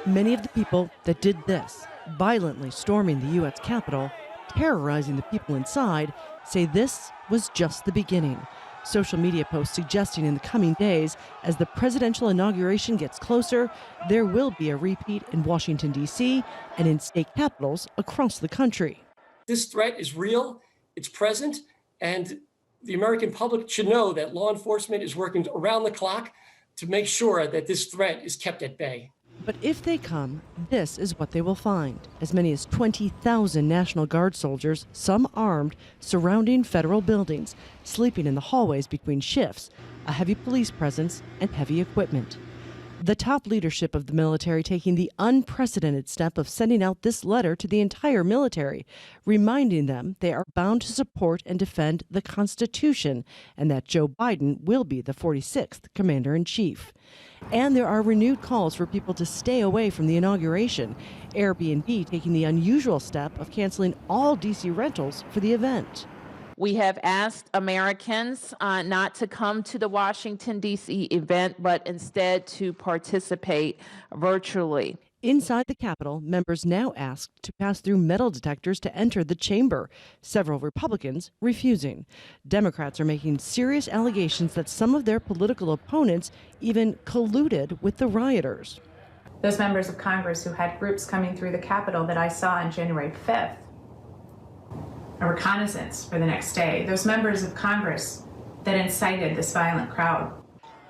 Many of the people that did this, violently storming the U.S. Capitol, terrorizing the people inside, say this was just the beginning. Social media posts suggesting in the coming days, as the presidential inauguration gets closer, there will be a repeat in Washington, D.C. and in state capitals across the country. This threat is real, it's present, and the American public should know that law enforcement is working around the clock to make sure that this threat is kept at bay. But if they come, this is what they will find. As many as 20,000 National Guard soldiers, some armed, surrounding federal buildings, sleeping in the hallways between shifts, a heavy police presence, and heavy equipment. The top leadership of the military taking the unprecedented step of sending out this letter to the entire military, reminding them they are bound to support and defend the Constitution and that Joe Biden will be the 46th Commander-in-Chief. And there are renewed calls for people to stay away from the inauguration, Airbnb taking the unusual step of canceling all D.C. rentals for the event. We have asked Americans not to come to the Washington, D.C. event, but instead to participate virtually. Inside the Capitol, members now asked to pass through metal detectors to enter the chamber, several Republicans refusing. Democrats are making serious allegations that some of their political opponents even colluded with the rioters. Those members of Congress who had groups coming through the Capitol that I saw on January 5th, a reconnaissance for the next day, those members of Congress that incited this violent crowd.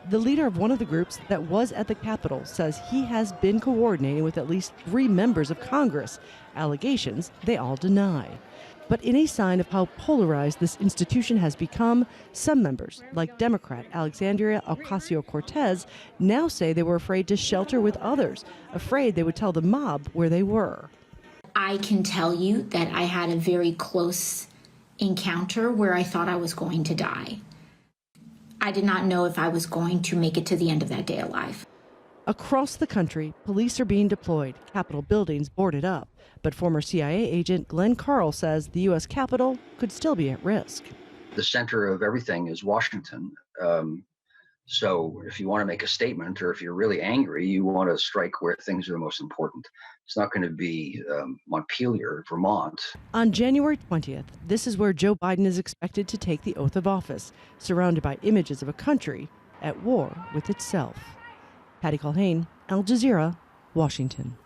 The leader of one of the groups that was at the Capitol says he has been coordinating with at least 3 members of Congress, allegations they all deny. But in a sign of how polarized this institution has become, some members, like Democrat Alexandria Ocasio-Cortez, now say they were afraid to shelter with others, afraid they would tell the mob where they were. I can tell you that I had a very close encounter where I thought I was going to die. I did not know if I was going to make it to the end of that day alive. Across the country, police are being deployed, Capitol buildings boarded up. But former CIA agent Glenn CARLE says the U.S. Capitol could still be at risk. The center of everything is Washington. So if you want to make a statement, or if you're really angry, you want to strike where things are the most important. It's not going to be Montpelier, Vermont. On January 20th, this is where Joe Biden is expected to take the oath of office, surrounded by images of a country at war with itself. Patty Culhane, Al Jazeera, Washington.